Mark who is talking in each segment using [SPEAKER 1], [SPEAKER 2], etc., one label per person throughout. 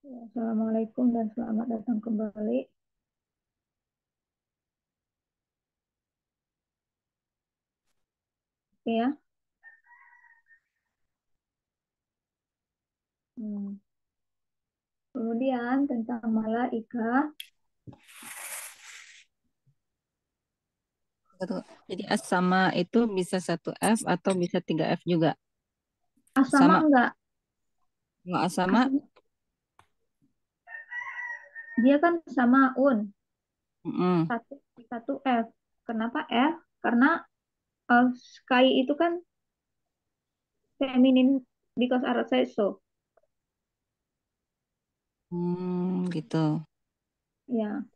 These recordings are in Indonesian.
[SPEAKER 1] Assalamualaikum dan selamat datang kembali. Oke ya. Hmm. Kemudian tentang malaika.
[SPEAKER 2] Betul. Jadi sama itu bisa satu F atau bisa tiga F juga.
[SPEAKER 1] Asama
[SPEAKER 2] Sama.
[SPEAKER 1] enggak?
[SPEAKER 2] Kalau asama,
[SPEAKER 1] Asama, dia kan sama un
[SPEAKER 2] mm-mm.
[SPEAKER 1] satu satu F. Kenapa F? Karena sky itu kan feminine because Arab said so.
[SPEAKER 2] Gitu.
[SPEAKER 1] Ya.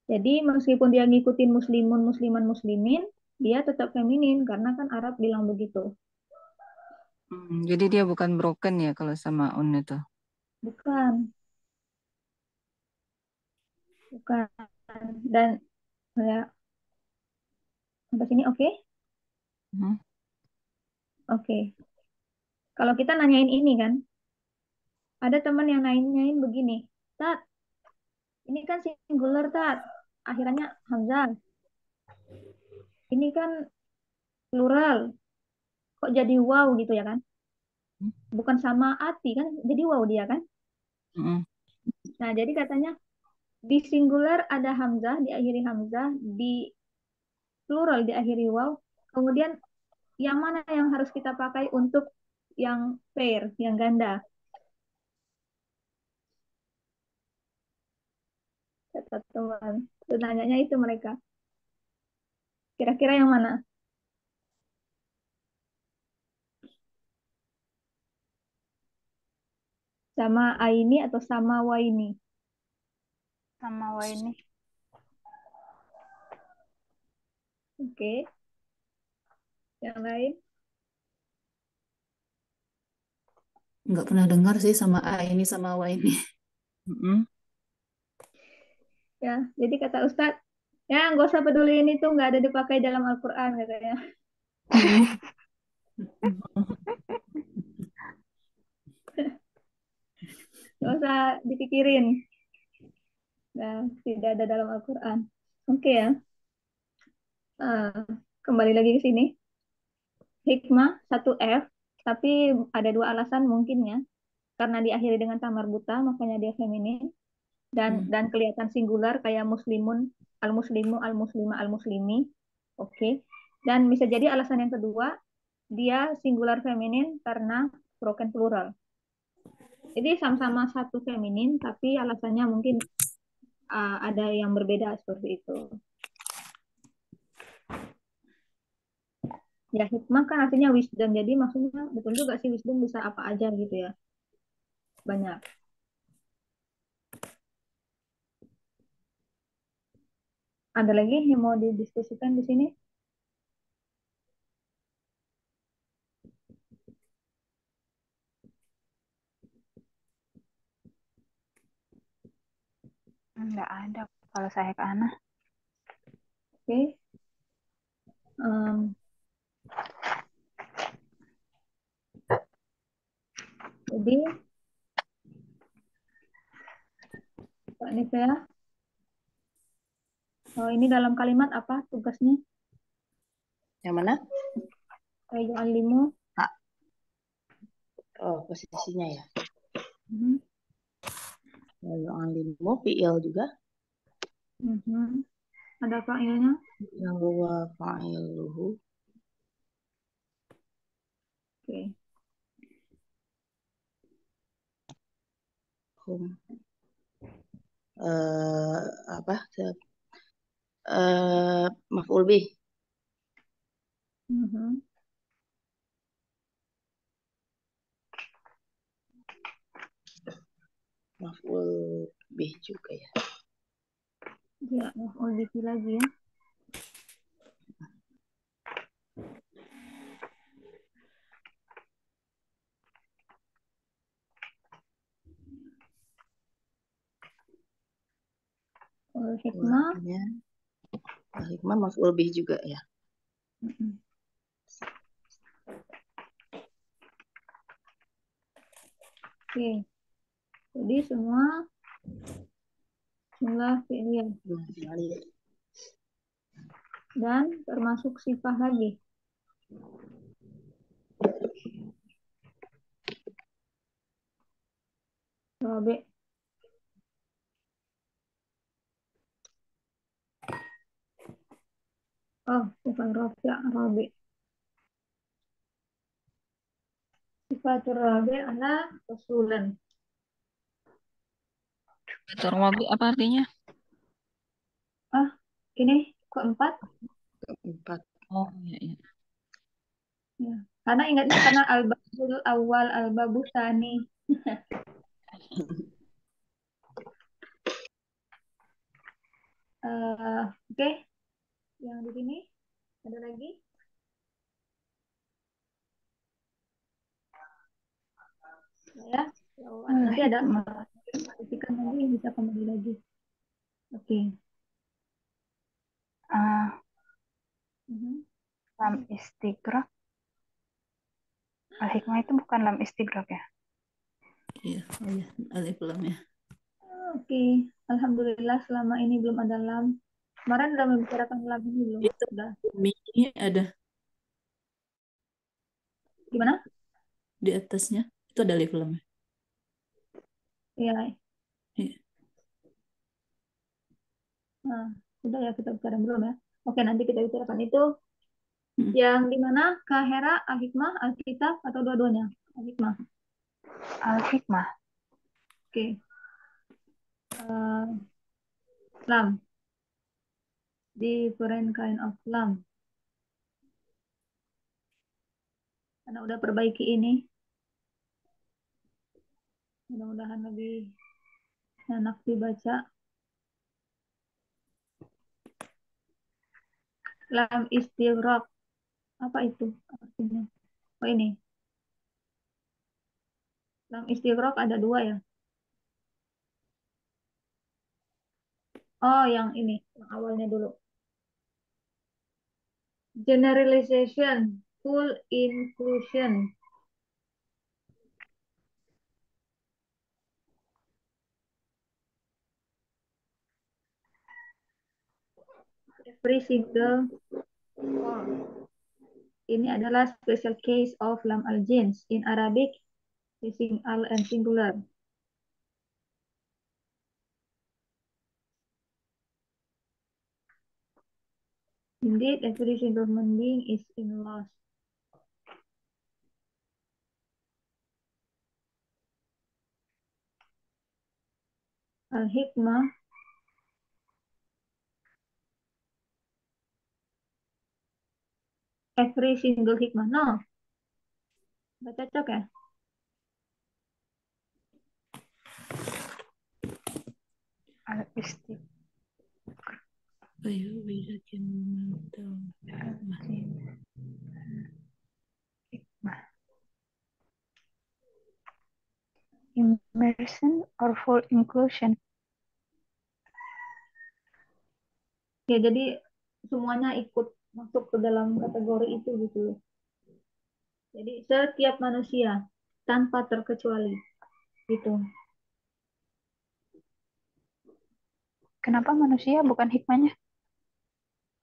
[SPEAKER 1] Jadi meskipun dia ngikutin muslimun, musliman, muslimin, dia tetap feminin karena kan Arab bilang begitu.
[SPEAKER 2] Jadi dia bukan broken ya kalau sama un itu.
[SPEAKER 1] Bukan, bukan. Dan ya, sampai sini oke?
[SPEAKER 2] Hmm.
[SPEAKER 1] Oke. Kalau kita nanyain ini kan, ada teman yang nanyain begini, Tat, ini kan singular, Tat. Akhirannya Hamzah. Ini kan plural. Kok jadi wow gitu ya kan? Bukan sama ati kan, jadi wow dia kan?
[SPEAKER 2] Mm-mm.
[SPEAKER 1] Nah, jadi katanya di singular ada Hamzah, diakhiri Hamzah, di plural diakhiri wow. Kemudian yang mana yang harus kita pakai untuk yang pair, yang ganda? Kata teman. Nanyanya itu mereka. Kira-kira yang mana? Sama Aini atau sama Waini?
[SPEAKER 3] Sama wa ini.
[SPEAKER 1] Oke, yang lain.
[SPEAKER 4] Nggak pernah dengar sih sama A ini sama W ini.
[SPEAKER 2] Mm-mm.
[SPEAKER 1] Ya, jadi kata Ustadz, ya nggak usah peduli ini tuh nggak ada dipakai dalam Al-Quran katanya. Nggak usah dipikirin. Nah, tidak ada dalam Al-Quran. Oke ya, Eh, kembali lagi ke sini. Hikmah satu F, tapi ada dua alasan mungkinnya. Karena diakhiri dengan tamar buta, makanya dia feminin. Dan kelihatan singular kayak muslimun, al-muslimu, al-muslima, al-muslimi. Oke. Dan bisa jadi alasan yang kedua, dia singular feminin karena broken plural. Jadi sama-sama satu feminin, tapi alasannya mungkin ada yang berbeda seperti itu. Ya, hikmah kan artinya wisdom. Jadi maksudnya betul juga sih wisdom bisa apa aja gitu ya. Banyak. Ada lagi yang mau didiskusikan di sini?
[SPEAKER 3] Enggak ada kalau saya ke Ana.
[SPEAKER 1] Oke. Em, jadi, Pak Nivea, ini dalam kalimat apa tugasnya?
[SPEAKER 5] Yang mana?
[SPEAKER 1] Kayak alimu.
[SPEAKER 5] Ah, oh, posisinya ya.
[SPEAKER 1] Mhm,
[SPEAKER 5] Lalu alimu, fi'il juga.
[SPEAKER 1] mhm. Ada failnya?
[SPEAKER 5] Yang huwa fa'iluhu.
[SPEAKER 1] Oke.
[SPEAKER 5] Hum. Apa? Maf'ul bih.
[SPEAKER 1] Mhm.
[SPEAKER 5] Maf'ul bih juga ya.
[SPEAKER 1] Ya, lebih lagi ya. Hikmah.
[SPEAKER 5] Wahnya. Hikmah maf'ul bih juga ya.
[SPEAKER 1] Mhm. Oke. Jadi semua jumlah fi'liyah dan termasuk sifat lagi. Rabi. Oh, bukan rafi', rabi. Sifatul rabi adalah usulan.
[SPEAKER 2] Sifatul rabi apa artinya?
[SPEAKER 1] Ah, ini keempat.
[SPEAKER 5] Keempat.
[SPEAKER 2] Oh, iya, iya.
[SPEAKER 1] Ya. Karena ingatnya karena al-babul awal, al-babus tsani. Oke, yang di sini ada lagi. Ya, nanti ada
[SPEAKER 3] Al-hikmah.
[SPEAKER 1] perhatikan lagi bisa kembali lagi. Oke. Mhm.
[SPEAKER 3] Lam istighraq. Al-hikmah itu bukan lam istighraq ya?
[SPEAKER 4] Iya, oh iya, alif lam ya.
[SPEAKER 1] Oke, alhamdulillah selama ini belum ada lam. Kemarin udah membicarakan lam ini belum?
[SPEAKER 4] Itu
[SPEAKER 1] Sudah.
[SPEAKER 4] mi ada
[SPEAKER 1] Gimana?
[SPEAKER 4] di atasnya. Itu ada alif lam ya.
[SPEAKER 1] Iya.
[SPEAKER 4] Iya.
[SPEAKER 1] Nah, sudah ya kita bicara belum ya? Oke, nanti kita bicarakan itu.
[SPEAKER 4] Hmm.
[SPEAKER 1] Yang di mana Kak Hera, Al-Hikmah, Alkitab atau dua-duanya? Al-Hikmah.
[SPEAKER 3] Al-hikmah.
[SPEAKER 1] Oke. Lam. Different kind of lam. Karena udah perbaiki ini. Mudah-mudahan lebih enak dibaca. Lam istighraq. Apa itu artinya? Oh ini. Lam istighraq ada dua ya. Oh yang ini. Yang awalnya dulu. Generalization. Full inclusion. Every single form. Ini adalah special case of lam al-jins. In Arabic, using al and singular. Indeed, every single human being is in loss. Al-hikmah, every single hikmah. No, nggak cocok ya?
[SPEAKER 3] Al-istighraq.
[SPEAKER 4] Ayo, bedakan
[SPEAKER 3] Hikmah. Immersion or full inclusion.
[SPEAKER 1] Ya, jadi semuanya ikut masuk ke dalam kategori itu gitu loh. Jadi setiap manusia tanpa terkecuali gitu.
[SPEAKER 3] Kenapa manusia bukan hikmahnya?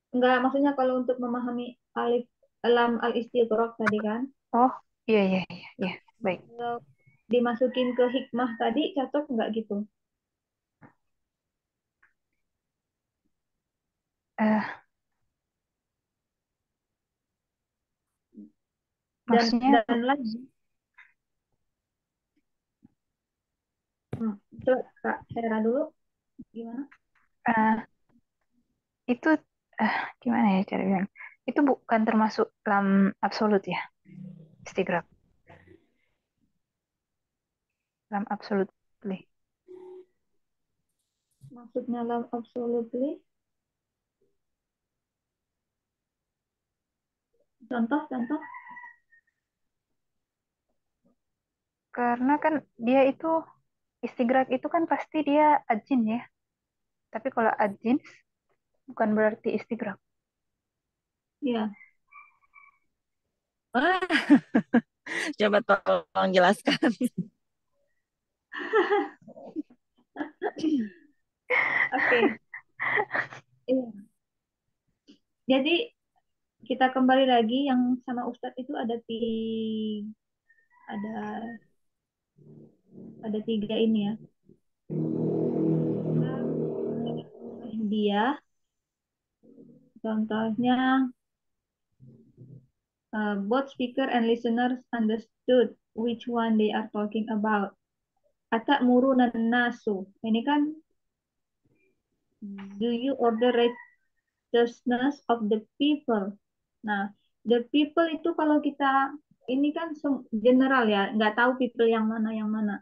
[SPEAKER 1] Enggak, maksudnya kalau untuk memahami alif lam al-istighraq tadi kan,
[SPEAKER 3] Oh, iya, iya, iya, iya. Baik.
[SPEAKER 1] kalau dimasukin ke hikmah tadi cocok nggak gitu?
[SPEAKER 3] Eh,
[SPEAKER 1] Dan
[SPEAKER 3] maksudnya
[SPEAKER 1] dan lagi, coba Kak Hera dulu gimana?
[SPEAKER 3] eh, itu gimana ya cara bilang? Itu bukan termasuk lam absolut ya, istighraq. Lam absolutely.
[SPEAKER 1] Maksudnya lam absolutely. Contoh.
[SPEAKER 3] Karena kan dia itu istighraq itu kan pasti dia ajin ya. Tapi kalau ajin bukan berarti istighraq.
[SPEAKER 1] Ya,
[SPEAKER 2] Wah, coba tolong jelaskan.
[SPEAKER 1] Oke. Iya. Jadi kita kembali lagi yang sama Ustadz itu ada ada tiga ini ya. Dia contohnya both speaker and listeners understood which one they are talking about. Atamuruna nasu. Ini kan do you order righteousness of the people. Nah, the people itu kalau kita ini kan general ya, nggak tahu people yang mana yang mana.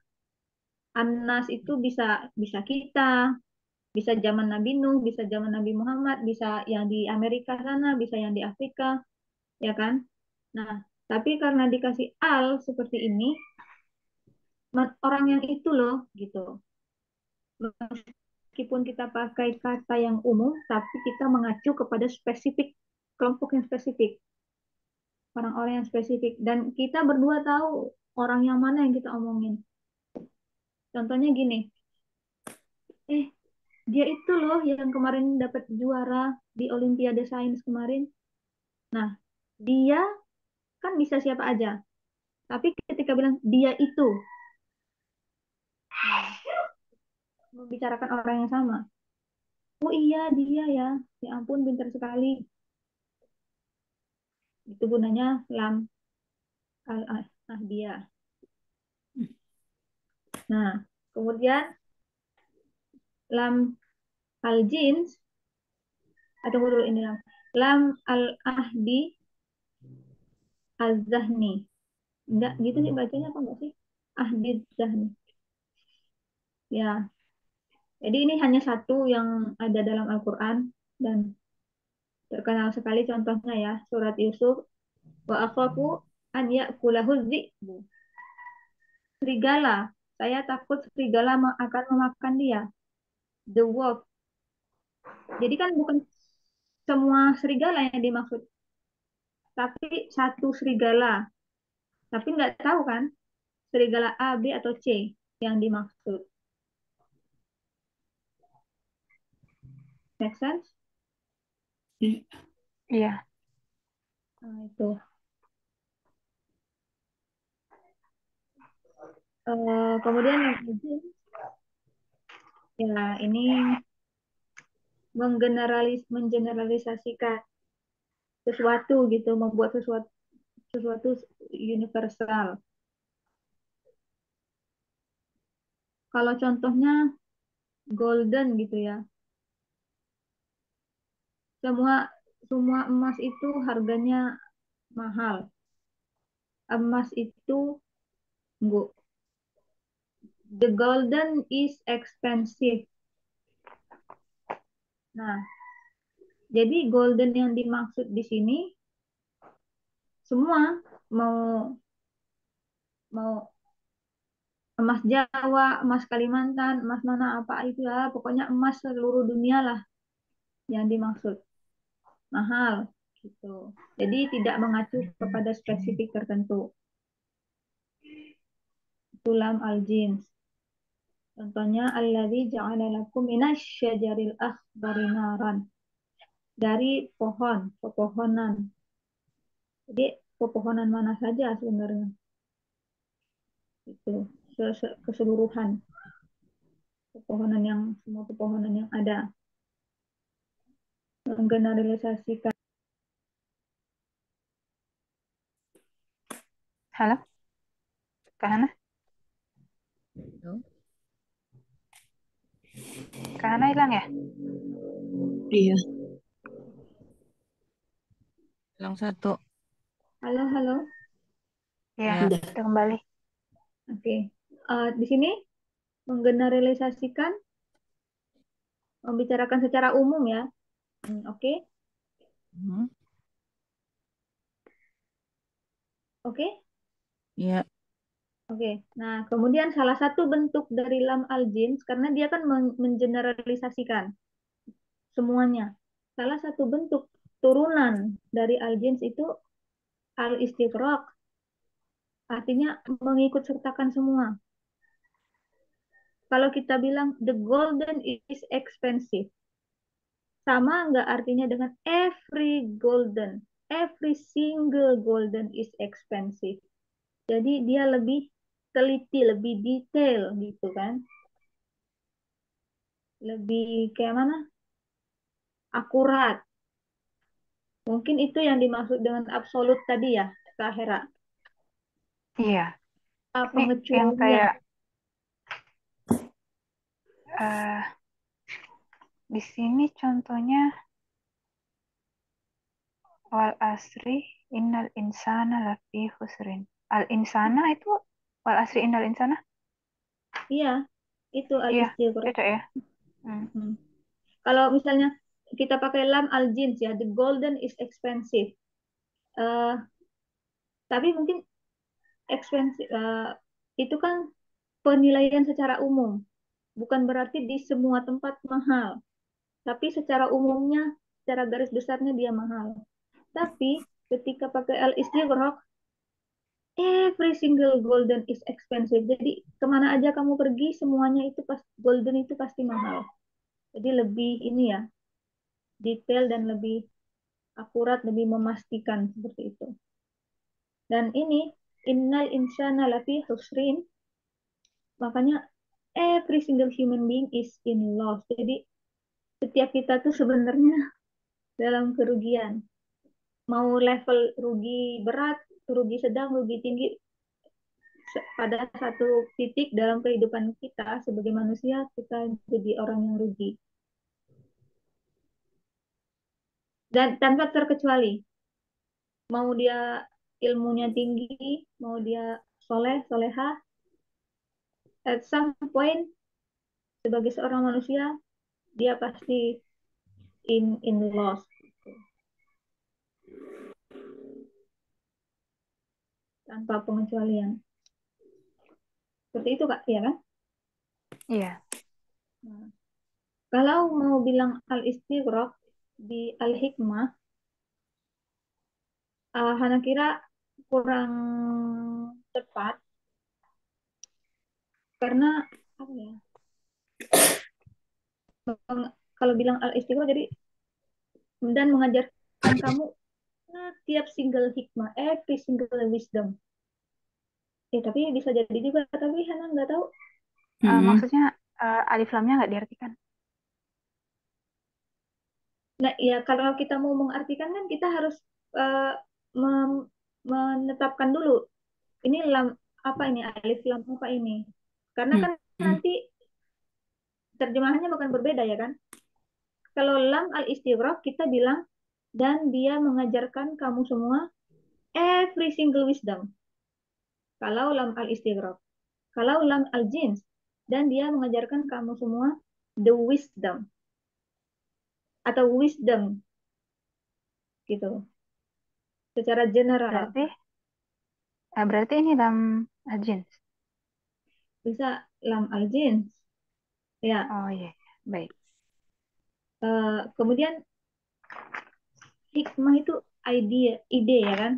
[SPEAKER 1] Anas itu bisa bisa kita, bisa zaman Nabi Nuh, bisa zaman Nabi Muhammad, bisa yang di Amerika sana, bisa yang di Afrika, ya kan? Nah, tapi karena dikasih al seperti ini, orang yang itu loh, gitu. Meskipun kita pakai kata yang umum, tapi kita mengacu kepada spesifik, kelompok yang spesifik, orang-orang yang spesifik. Dan kita berdua tahu orang yang mana yang kita omongin. Contohnya gini, eh dia itu loh yang kemarin dapat juara di Olimpiade Sains kemarin. Nah, dia kan bisa siapa aja. Tapi ketika bilang dia itu, membicarakan orang yang sama. Oh iya dia ya, ya ampun pintar sekali. Itu gunanya lam al ah dia. Nah, kemudian lam al jins atau dulu ini lam al ahdi al zahni. Enggak gitu sih bacanya apa enggak sih? Ahdi zahni. Ya, jadi ini hanya satu yang ada dalam Al-Quran dan terkenal sekali contohnya ya, surat Yusuf wa akhafu an ya'kulahu dzi'bu. Serigala, saya takut serigala akan memakan dia. The wolf. Jadi kan bukan semua serigala yang dimaksud, tapi satu serigala. Tapi nggak tahu kan, serigala A, B, atau C yang dimaksud. Make sense?
[SPEAKER 3] Iya.
[SPEAKER 1] Nah, itu. Kemudian yang ya ini mengeneralisasikan sesuatu gitu, membuat sesuatu universal. Kalau contohnya golden gitu ya, semua semua emas itu harganya mahal. Emas itu enggak. The golden is expensive. Nah, jadi golden yang dimaksud di sini semua mau mau emas Jawa, emas Kalimantan, emas mana apa itu ya, pokoknya emas seluruh dunia lah yang dimaksud. Mahal gitu. Jadi tidak mengacu kepada spesifik tertentu. Tulam al-jins. Contohnya alladzi ja'ala lakum minasyajaril akhdari naran. Dari pohon, pepohonan. Jadi pepohonan mana saja sebenarnya. Itu keseluruhan pepohonan yang semua pepohonan yang ada. Menggeneralisasikan.
[SPEAKER 3] Halo? Kak Hana? Kak Hana hilang ya?
[SPEAKER 4] Iya.
[SPEAKER 2] Yang satu.
[SPEAKER 1] Halo, halo.
[SPEAKER 3] Iya,
[SPEAKER 2] Ya.
[SPEAKER 4] Udah.
[SPEAKER 3] udah kembali.
[SPEAKER 1] Oke. Di sini menggeneralisasikan, membicarakan secara umum ya. Oke.
[SPEAKER 2] Hmm.
[SPEAKER 1] Oke.
[SPEAKER 2] Iya.
[SPEAKER 1] Oke. Nah, kemudian salah satu bentuk dari lam al-jins karena dia kan mengeneralisasikan semuanya. Salah satu bentuk turunan dari al-jins itu al-istighraq, artinya mengikut sertakan semua. Kalau kita bilang the golden is expensive, sama nggak artinya dengan every single golden is expensive. Jadi dia lebih teliti, lebih detail gitu kan. Lebih kayak mana? Akurat. Mungkin itu yang dimaksud dengan absolut tadi ya, Kak Hera.
[SPEAKER 3] Iya, ini yang
[SPEAKER 1] Pengecualian.
[SPEAKER 3] kayak eh, di sini contohnya wal asri innal insana lafi khusrin. Al insana itu wal asri innal insana?
[SPEAKER 1] Iya, itu
[SPEAKER 3] Iya,
[SPEAKER 1] al-istighraq.
[SPEAKER 3] cocok ya. Hmm.
[SPEAKER 1] Hmm. Kalau misalnya kita pakai lam al-jins ya, the golden is expensive. Eh, tapi mungkin expensive itu kan penilaian secara umum, bukan berarti di semua tempat mahal, tapi secara umumnya, secara garis besarnya dia mahal. Tapi ketika pakai al-istighraq, every single golden is expensive. Jadi kemana aja kamu pergi, semuanya itu pas golden itu pasti mahal. Jadi lebih ini ya, detail dan lebih akurat, lebih memastikan seperti itu. Dan ini innal insana lafi husrin, makanya every single human being is in loss. Jadi setiap kita tuh sebenarnya dalam kerugian. Mau level rugi berat, rugi sedang, rugi tinggi, pada satu titik dalam kehidupan kita sebagai manusia, kita jadi orang yang rugi. Dan tanpa terkecuali, mau dia ilmunya tinggi, mau dia soleh, soleha, at some point sebagai seorang manusia dia pasti in loss, tanpa pengecualian. Seperti itu Kak, ya kan?
[SPEAKER 3] Iya.
[SPEAKER 1] Nah, kalau mau bilang al-istighraq di al-hikmah, Hana kira kurang tepat karena apa ya? Kalau bilang al-istighraq jadi dan mengajarkan kamu setiap single hikmah, every single wisdom. Tapi bisa jadi juga, tapi Hana nggak tahu.
[SPEAKER 3] Maksudnya alif lamnya nggak diartikan.
[SPEAKER 1] Nah, ya kalau kita mau mengartikan kan kita harus uh, menetapkan dulu ini lam apa ini, alif lam apa ini. Karena kan nanti terjemahannya bukan berbeda ya kan. Kalau lam al-istighraq kita bilang dan dia mengajarkan kamu semua every single wisdom. Kalau lam al-istighraq. Kalau lam al-jins dan dia mengajarkan kamu semua the wisdom atau wisdom gitu. Secara general
[SPEAKER 3] Berarti ini lam al-jins.
[SPEAKER 1] bisa lam al-jins. Ya.
[SPEAKER 3] Oh iya, baik.
[SPEAKER 1] Kemudian hikmah itu ide ya kan?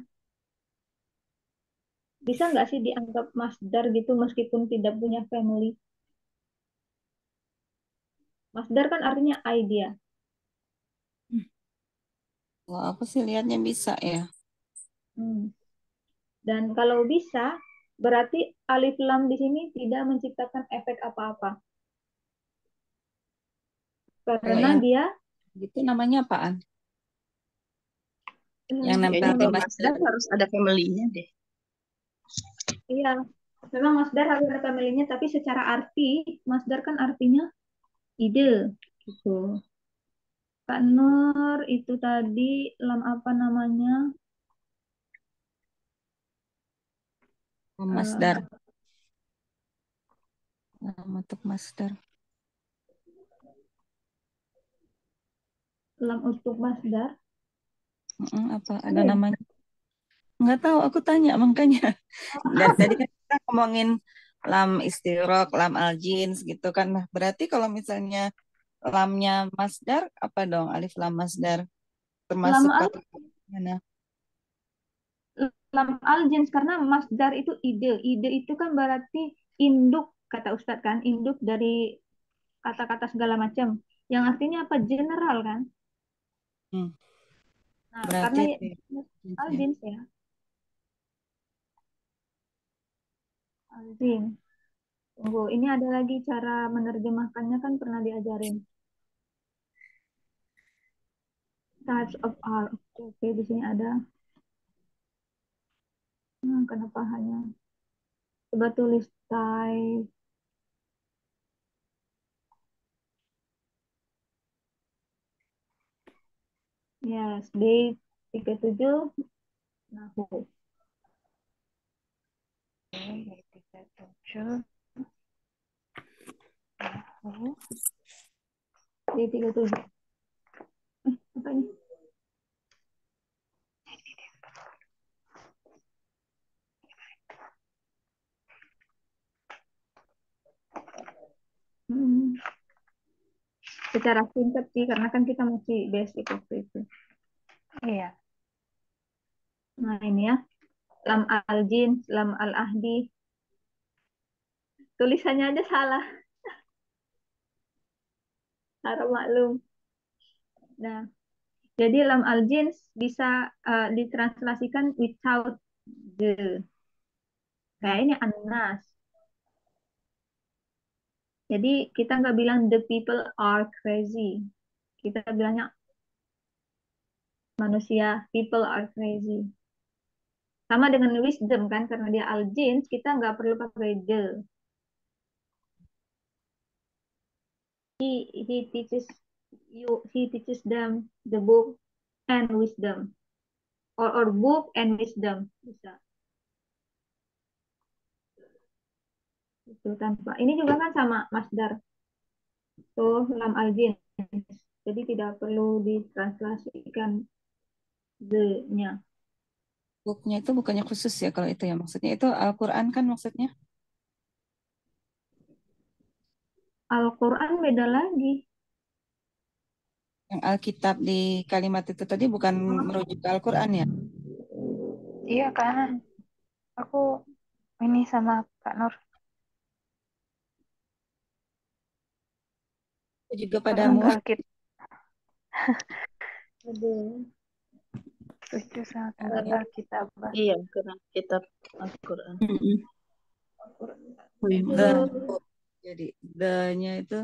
[SPEAKER 1] Bisa nggak sih dianggap masdar gitu meskipun tidak punya family? Masdar kan artinya idea.
[SPEAKER 2] Kalau aku sih lihatnya bisa ya.
[SPEAKER 1] Dan kalau bisa, berarti alif lam di sini tidak menciptakan efek apa-apa. Karena
[SPEAKER 2] yang
[SPEAKER 1] dia
[SPEAKER 2] gitu namanya apaan? Yang nempel
[SPEAKER 5] Kayaknya
[SPEAKER 2] di
[SPEAKER 5] kalau
[SPEAKER 2] masdar.
[SPEAKER 5] masdar harus ada family-nya deh.
[SPEAKER 1] iya, memang masdar harus ada family-nya, tapi secara arti masdar kan artinya ide gitu. Kak Nur itu tadi lam apa namanya?
[SPEAKER 2] Masdar. Nama untuk masdar.
[SPEAKER 1] Lam untuk masdar.
[SPEAKER 2] Apa ada namanya? Nggak tahu, aku tanya makanya. Dari tadi kan kita ngomongin lam istighraq, lam al-jins gitu kan. Nah, berarti kalau misalnya lamnya masdar apa dong? Alif lam masdar termasuk
[SPEAKER 1] Lam
[SPEAKER 2] kategori mana?
[SPEAKER 1] lam al jins karena masdar itu ide. Ide itu kan berarti induk kata Ustadz kan, induk dari kata-kata segala macam. Yang artinya apa? General kan?
[SPEAKER 2] Hmm.
[SPEAKER 1] Nah,
[SPEAKER 2] Berarti
[SPEAKER 1] karena
[SPEAKER 2] itu ya, jeans ya.
[SPEAKER 1] al-jins ya, al-jins. Tunggu, ini ada lagi cara menerjemahkannya kan pernah diajarin. Types of art. Oke, di sini ada. Kenapa hanya? Coba tulis type. Yes, D37 Nahu.
[SPEAKER 3] Oke, 37. Nahu.
[SPEAKER 1] D37. Apa ini? Hmm, secara singkat sih, karena kan kita masih basic waktu itu.
[SPEAKER 3] Iya.
[SPEAKER 1] Nah, ini ya. Lam al-jins, lam al-ahdi. Tulisannya aja salah. Harap maklum. Nah, jadi lam al-jins bisa ditranslasikan without the. Kayak ini anas. Jadi kita nggak bilang the people are crazy. Kita bilangnya manusia, people are crazy. Sama dengan wisdom kan, karena dia al-jins, kita nggak perlu pakai the. He teaches he teaches them the book and wisdom. Or book and wisdom. Bisa. Itu tanpa. Ini juga kan sama masdar. Tuh, lam al-jins. Jadi tidak perlu ditranslasikan the-nya.
[SPEAKER 2] Booknya itu bukannya khusus ya kalau itu ya maksudnya itu Al-Quran kan maksudnya
[SPEAKER 1] Al-Quran beda lagi.
[SPEAKER 2] yang Alkitab di kalimat itu tadi bukan merujuk ke Al-Quran ya.
[SPEAKER 3] Iya, karena aku ini sama Kak Nur.
[SPEAKER 2] Itu juga
[SPEAKER 3] Kak
[SPEAKER 2] padamu.
[SPEAKER 3] Alkit
[SPEAKER 1] Aduh.
[SPEAKER 3] setuju sama
[SPEAKER 2] Oh,
[SPEAKER 3] Kak
[SPEAKER 2] ya.
[SPEAKER 3] Alkitab.
[SPEAKER 5] Iya, karena kitab Al-Quran.
[SPEAKER 2] Mm-mm. The,
[SPEAKER 1] Aduh.
[SPEAKER 2] jadi the-nya itu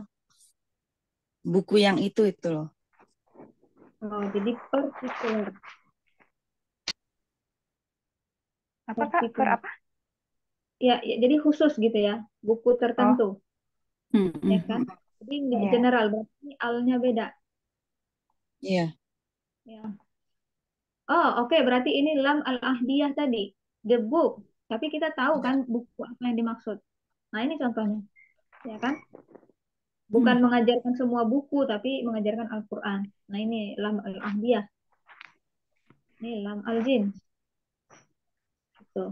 [SPEAKER 2] buku yang itu loh.
[SPEAKER 1] Oh, jadi particular.
[SPEAKER 3] Apa Kak? Per
[SPEAKER 1] Particular.
[SPEAKER 3] apa?
[SPEAKER 1] Ya, ya, jadi khusus gitu ya. Buku
[SPEAKER 3] Oh,
[SPEAKER 1] tertentu. Ya kan?
[SPEAKER 2] Mm-mm.
[SPEAKER 1] Jadi
[SPEAKER 3] iya.
[SPEAKER 1] general, berarti al-nya beda.
[SPEAKER 2] Iya.
[SPEAKER 1] Ya. Oh, oke. Berarti ini lam al-ahdiyah tadi. The book. Tapi kita tahu
[SPEAKER 2] Iya.
[SPEAKER 1] kan buku apa yang dimaksud. Nah, ini contohnya. Ya kan?
[SPEAKER 2] Hmm.
[SPEAKER 1] Bukan mengajarkan semua buku, tapi mengajarkan Al-Quran. Nah, ini lam al-ahdiyah. Ini lam al-jin. Gitu.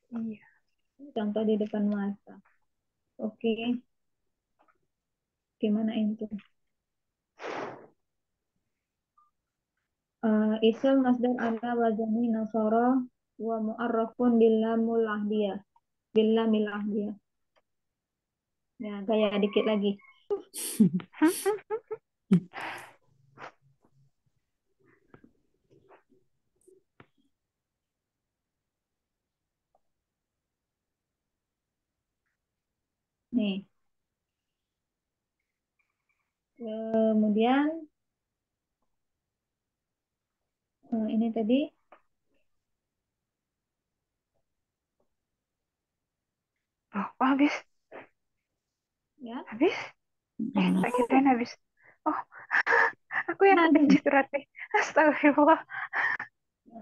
[SPEAKER 3] Iya.
[SPEAKER 1] Ini contoh di depan mata. Oke. Gimana itu? Ism masdar ala wazani nasara wa mu'arrafun billamul ahdiyah. Billamil ahdiyah. Ya, gaya dikit lagi. Nih. Kemudian ini tadi
[SPEAKER 3] Oh, habis.
[SPEAKER 1] ya.
[SPEAKER 3] Habis?
[SPEAKER 2] Hmm.
[SPEAKER 3] Tak kirain habis. Oh, aku yang kepencet berarti. Astagfirullah.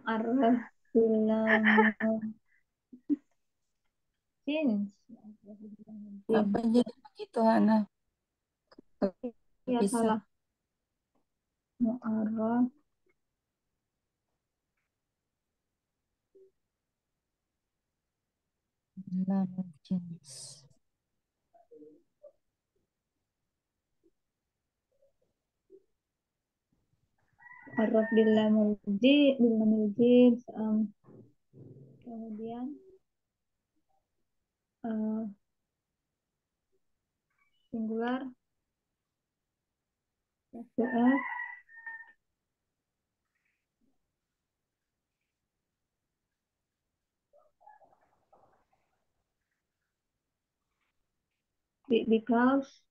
[SPEAKER 1] Arraf bilamul jin.
[SPEAKER 2] Apa jadi begitu Hana?
[SPEAKER 1] Ya
[SPEAKER 2] Bisa
[SPEAKER 1] salah. Mu'arraf
[SPEAKER 2] bilang jeans.
[SPEAKER 1] Arraf bilamul jin. Kemudian eh, singular, SDF, because,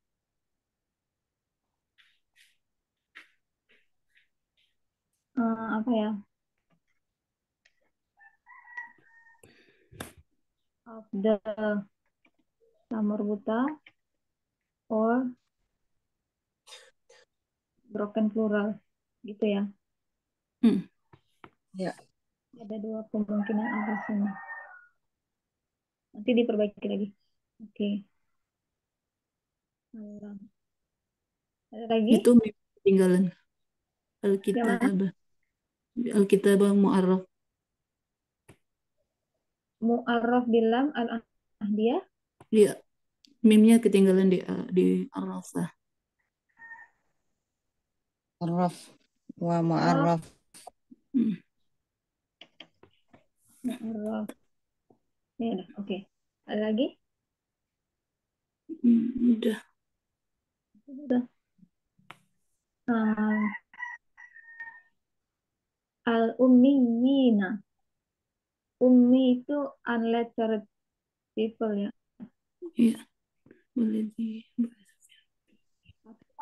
[SPEAKER 1] apa ya, of the summer buta or broken plural gitu ya.
[SPEAKER 4] Hmm.
[SPEAKER 2] Ya.
[SPEAKER 1] Ada dua kemungkinan alasannya. Nanti diperbaiki lagi. Oke. Ada lagi?
[SPEAKER 4] Itu ketinggalan
[SPEAKER 1] Yang mana?
[SPEAKER 4] Alkitabah Mu'arraf.
[SPEAKER 1] Mu'arraf bilam al-ahdiyah.
[SPEAKER 4] Iya, mimnya ketinggalan di Arafah.
[SPEAKER 2] Araf wa
[SPEAKER 1] Oh,
[SPEAKER 2] mu'arraf.
[SPEAKER 4] Hmm.
[SPEAKER 1] Mu'arraf. Ya udah, oke. Ada lagi?
[SPEAKER 4] Udah.
[SPEAKER 1] Udah. Um, al-ummiyina. Ummi itu unlettered people ya.
[SPEAKER 4] Iya, boleh di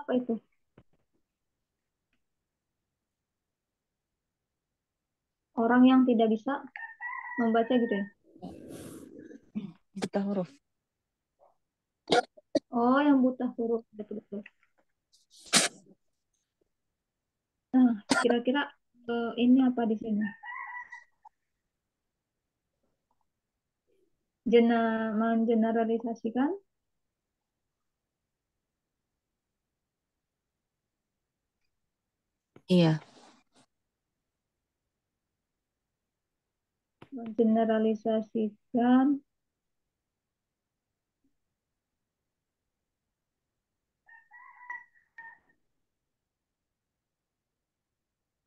[SPEAKER 1] Apa itu? Orang yang tidak bisa membaca gitu ya.
[SPEAKER 2] Buta huruf.
[SPEAKER 1] Oh, yang buta huruf. Betul-betul. Nah, kira-kira ini apa di sini? Mengeneralisasikan,
[SPEAKER 2] Iya.
[SPEAKER 1] mengeneralisasikan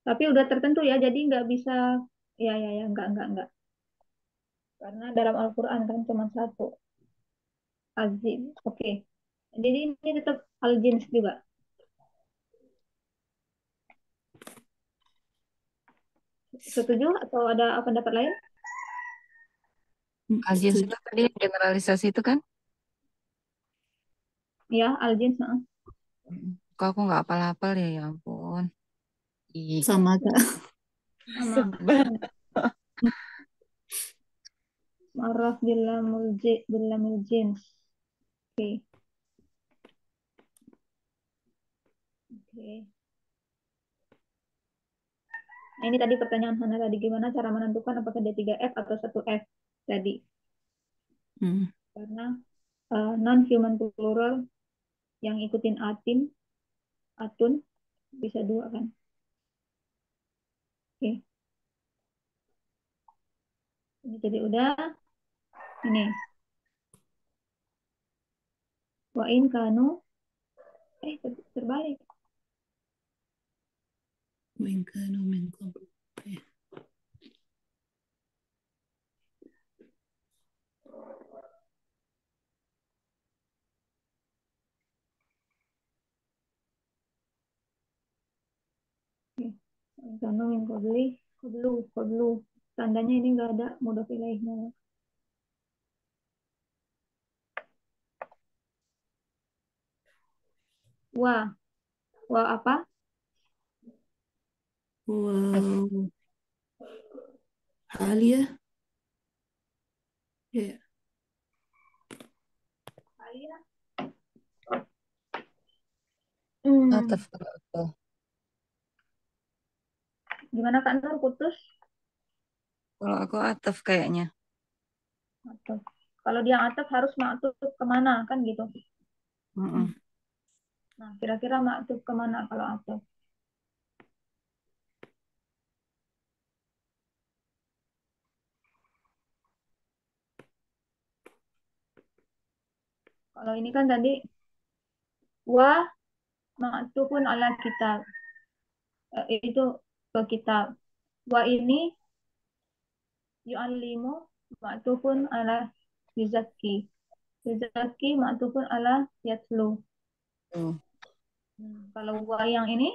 [SPEAKER 1] tapi udah tertentu ya, jadi nggak bisa, ya, nggak. Karena dalam Al-Quran kan cuma satu, azim. Oke, jadi ini tetap al-jins juga. Setuju atau ada pendapat lain?
[SPEAKER 2] Al-jins
[SPEAKER 4] setuju.
[SPEAKER 2] itu tadi generalisasi itu kan?
[SPEAKER 1] Ya, al-jins.
[SPEAKER 2] Kok aku nggak hafal-hafal ya ampun. Ih,
[SPEAKER 4] Sama Kak.
[SPEAKER 1] Sama.
[SPEAKER 2] sebel.
[SPEAKER 1] Maraf bilamul jins. Oke, oke. Nah, ini tadi pertanyaan Hana tadi, gimana cara menentukan apakah dia 3F atau 1F tadi.
[SPEAKER 4] Hmm.
[SPEAKER 1] Karena non-human plural yang ikutin atun, bisa dua kan. Oke, ini jadi udah. Ini, wain kanu, terbalik.
[SPEAKER 4] Wa in kanu min qabl. Ya.
[SPEAKER 1] Oke. Wain kanu min qabli, qablu. Tandanya ini nggak ada mudhof ilaihnya. Wah, wah apa?
[SPEAKER 4] Wow. Alia. Ya.
[SPEAKER 2] Ataf
[SPEAKER 1] Hmm,
[SPEAKER 2] kalau
[SPEAKER 1] gimana Kak Nur, putus?
[SPEAKER 2] kalau aku ataf kayaknya.
[SPEAKER 1] Atau kalau dia ataf harus maktub kemana kan gitu.
[SPEAKER 2] Mm-mm.
[SPEAKER 1] Nah, kira-kira maktub kemana kalau ataf? Kalau ini kan tadi wa maktubun ala kitab. Itu ke kitab. Wa ini yu'allimu maktubun ala yuzaki. Yuzaki ma'tufun ala yatlu.
[SPEAKER 2] Tuh.
[SPEAKER 1] Kalau wa yang ini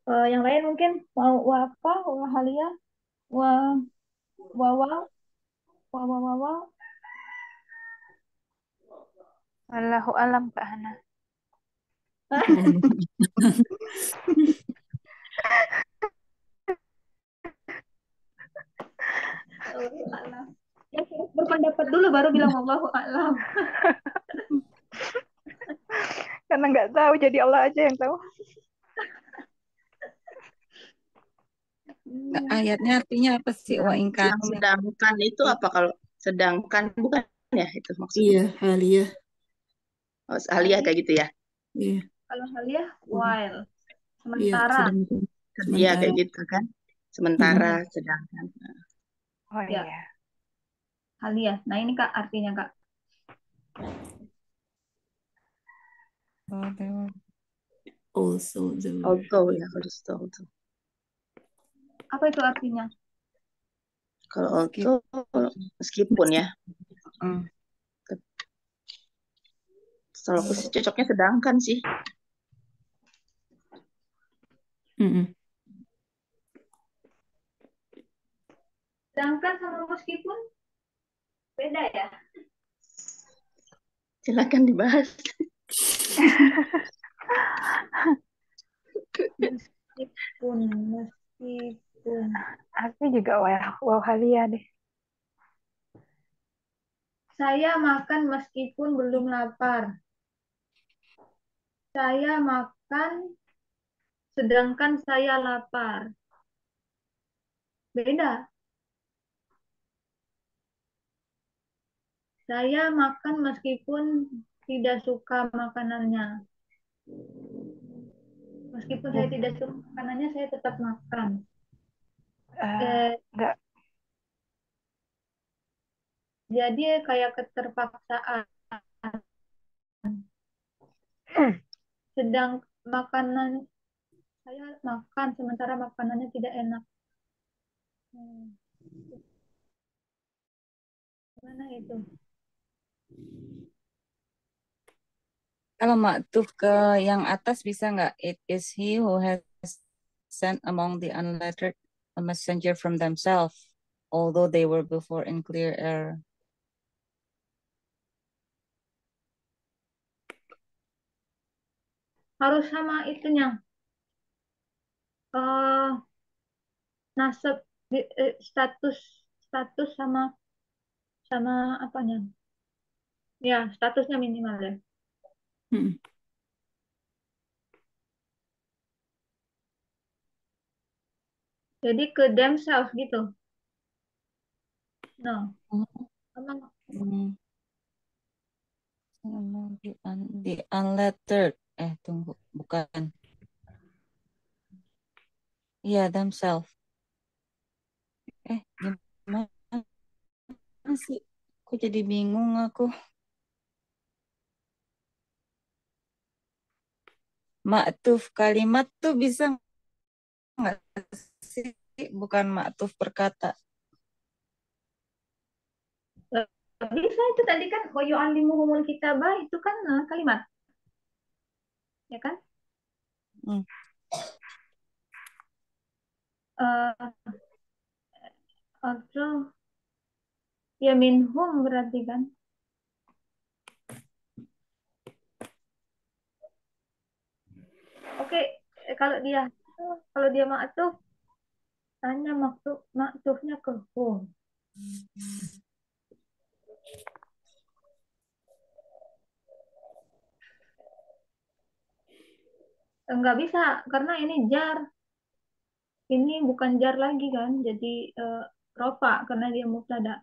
[SPEAKER 1] yang lain mungkin wa apa wa halia wa wawa wa
[SPEAKER 3] Wallahu alam Kak Hana.
[SPEAKER 1] Wallahu a'lam. Ya, harus berpendapat dulu baru bilang wallahu a'lam.
[SPEAKER 3] Karena nggak tahu, jadi Allah aja yang tahu.
[SPEAKER 2] Nah, ayatnya artinya apa sih? Wa
[SPEAKER 5] Yang
[SPEAKER 2] ingkanu min
[SPEAKER 5] sedangkan itu apa kalau sedangkan bukan ya itu maksudnya?
[SPEAKER 4] Iya, Halia.
[SPEAKER 5] Oh, aliyah kayak gitu ya.
[SPEAKER 4] Iya,
[SPEAKER 1] Kalau halia while
[SPEAKER 4] iya,
[SPEAKER 1] sementara.
[SPEAKER 4] sedangkan.
[SPEAKER 5] Iya
[SPEAKER 4] Sementara.
[SPEAKER 5] kayak gitu kan. Sementara sedangkan.
[SPEAKER 3] Oh
[SPEAKER 1] Ya.
[SPEAKER 3] iya.
[SPEAKER 1] Halia. Nah, ini Kak artinya Kak.
[SPEAKER 4] Also the word.
[SPEAKER 5] Although ya kalau itu although.
[SPEAKER 1] Apa itu artinya?
[SPEAKER 5] Kalau although meskipun ya.
[SPEAKER 2] Hmm.
[SPEAKER 5] Kalau aku sih cocoknya sedangkan sih.
[SPEAKER 4] Mm-mm.
[SPEAKER 1] Sedangkan sama meskipun beda ya.
[SPEAKER 5] Silakan dibahas.
[SPEAKER 1] Meskipun.
[SPEAKER 3] Aku juga wow halia deh.
[SPEAKER 1] Saya makan meskipun belum lapar. Saya makan sedangkan saya lapar. Beda. Saya makan meskipun tidak suka makanannya. Meskipun saya tidak suka makanannya, saya tetap makan.
[SPEAKER 3] Enggak.
[SPEAKER 1] Jadi kayak keterpaksaan. Sedang makanan saya makan sementara makanannya tidak enak. Gimana itu?
[SPEAKER 2] Kalau maktuf ke yang atas bisa nggak? It is he who has sent among the unlettered a messenger from themselves, although they were before in clear error.
[SPEAKER 1] Harus sama itunya. Nasab status sama apanya? Ya, statusnya minimal ya.
[SPEAKER 4] Mm-mm.
[SPEAKER 1] Jadi ke themselves gitu. No. Emang
[SPEAKER 2] The unlettered. Tunggu, bukan. Iya, themselves. Gimana sih? Kok jadi bingung aku. Maktuf kalimat tuh bisa nggak sih? Bukan maktuf perkata.
[SPEAKER 1] bisa itu tadi kan wa yu'allimuhumul kitabah itu kan kalimat. Ya kan? Atau ya minhum berarti kan. Oke, kalau dia maktuf tanya maktufnya ke hum. Enggak bisa karena ini jar. Ini bukan jar lagi kan. Jadi rofa karena dia mubtada.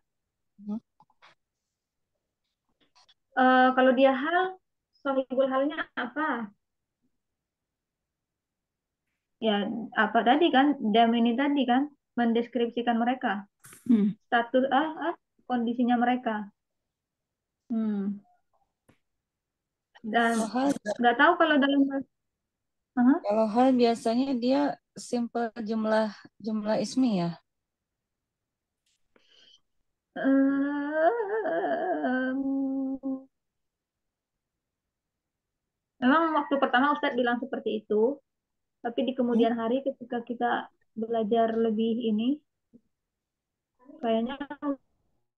[SPEAKER 1] Kalau dia hal, sahibul halnya apa? Ya, apa tadi kan? Dam ini tadi kan mendeskripsikan mereka. Status kondisinya mereka. Dan
[SPEAKER 2] Kalau hal
[SPEAKER 1] nggak tahu kalau dalam Aha.
[SPEAKER 2] kalau hal biasanya dia simple jumlah jumlah ismi ya.
[SPEAKER 1] Em, Memang waktu pertama Ustadz bilang seperti itu, tapi di
[SPEAKER 2] Hmm?
[SPEAKER 1] kemudian hari ketika kita belajar lebih ini, kayaknya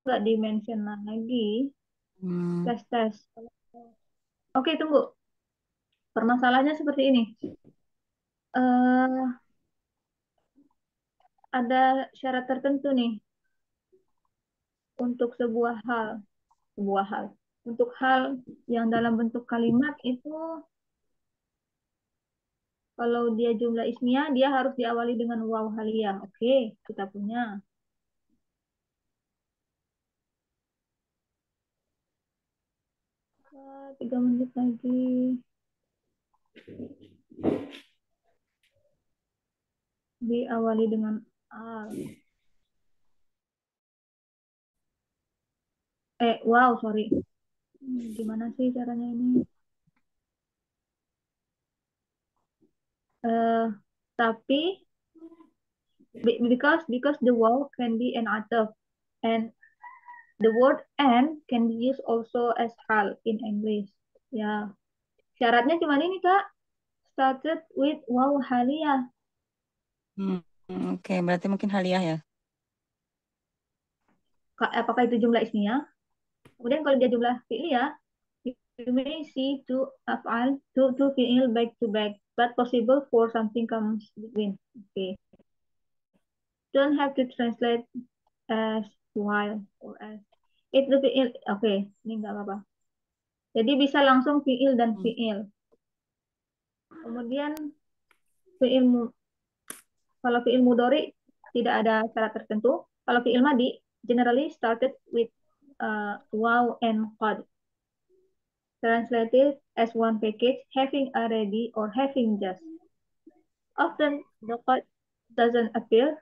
[SPEAKER 1] nggak dimention lagi.
[SPEAKER 2] Hmm.
[SPEAKER 1] Tes tes. Oke, tunggu. Permasalahannya seperti ini. eh ada syarat tertentu nih untuk sebuah hal. Untuk hal yang dalam bentuk kalimat itu, kalau dia jumlah ismiyah, dia harus diawali dengan waw haliyah. Oke, kita punya. 3 menit lagi. Diawali dengan al. Wow, sorry. Gimana sih caranya ini? Eh, tapi because the wow can be an ataf, and the word and can be used also as hal in English. Ya, syaratnya cuma ini Kak. Started with wow haliyah.
[SPEAKER 2] Hmm. Oke, berarti mungkin haliah ya.
[SPEAKER 1] Apakah itu jumlah ismiyah? Kemudian kalau dia jumlah fi'liyah, you may see two af'al, two fi'il back to back, but possible for something comes between. Okay. Don't have to translate as while or as. Itu fi'il. Oke, ini nggak apa-apa. Jadi bisa langsung fi'il dan
[SPEAKER 2] Hmm.
[SPEAKER 1] fi'il. Kemudian fi'il kalau fi'il mudhari tidak ada syarat tertentu. Kalau fi'il madi generally started with wow and qad. Translated as one package, having already or having just. Often the qad doesn't appear,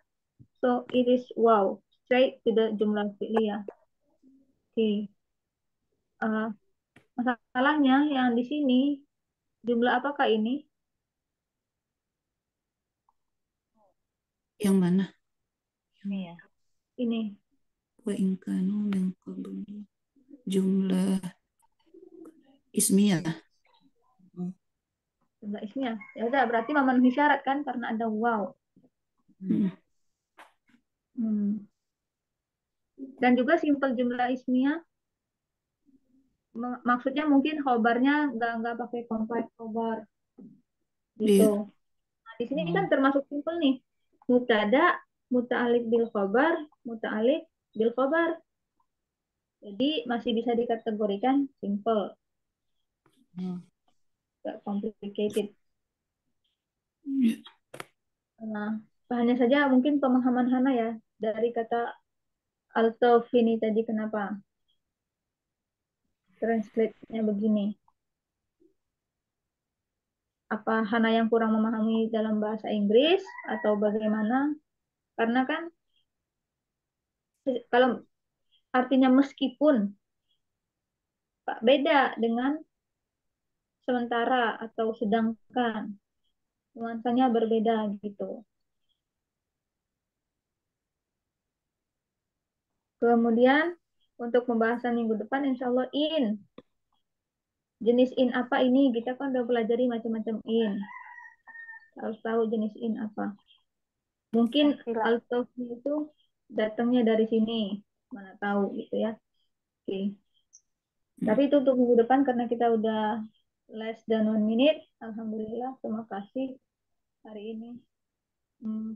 [SPEAKER 1] so it is wow, straight to the jumlah fi'liyah. Oke. Uh, Masalahnya yang di sini jumlah apakah ini?
[SPEAKER 4] Yang mana?
[SPEAKER 3] Ini ya.
[SPEAKER 1] Ini
[SPEAKER 4] Wa in kanu min qablu. Jumlah ismiyah.
[SPEAKER 2] Hmm.
[SPEAKER 1] jumlah ismiyah. Ya udah berarti memenuhi syarat kan karena ada wow.
[SPEAKER 4] Hmm.
[SPEAKER 1] Hmm. Dan juga simpel jumlah ismiyah maksudnya mungkin khobarnya nggak pakai kompleks khobar gitu.
[SPEAKER 4] Iya.
[SPEAKER 1] Nah, di sini kan
[SPEAKER 2] Hmm.
[SPEAKER 1] termasuk simpel nih. Mubtada, muta'alliq bil khobar, muta'alliq bil khobar. Jadi masih bisa dikategorikan simple,
[SPEAKER 2] Hmm.
[SPEAKER 1] nggak complicated.
[SPEAKER 4] Iya.
[SPEAKER 1] Nah, hanya saja mungkin pemahaman Hana ya dari kata altaf ini tadi kenapa translate-nya begini. Apa Hana yang kurang memahami dalam bahasa Inggris atau bagaimana? Karena kan kalau artinya meskipun Pak beda dengan sementara atau sedangkan nuansanya berbeda gitu. Kemudian untuk pembahasan minggu depan insya Allah jenis in apa ini kita kan udah pelajari macam-macam in, harus tahu jenis in apa. Mungkin
[SPEAKER 3] Amfilah.
[SPEAKER 1] altaf itu datangnya dari sini, mana tahu gitu ya. Oke. Tapi itu untuk minggu depan karena kita udah less than 1 minute. Alhamdulillah, terima kasih hari ini hmm,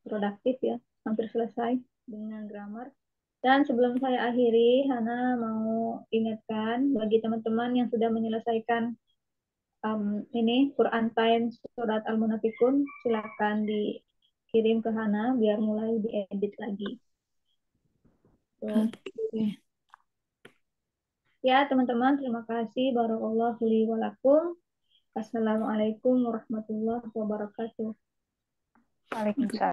[SPEAKER 1] produktif ya, hampir selesai dengan grammar. Dan sebelum saya akhiri, Hana mau ingatkan bagi teman-teman yang sudah menyelesaikan ini Quran Time surat Al-Munafikun, silakan dikirim ke Hana biar mulai diedit lagi. Tuh.
[SPEAKER 4] Oke.
[SPEAKER 1] Ya, teman-teman, terima kasih. Barakallahu li wa lakum. Assalamualaikum warahmatullahi wabarakatuh.
[SPEAKER 3] Waalaikumsalam.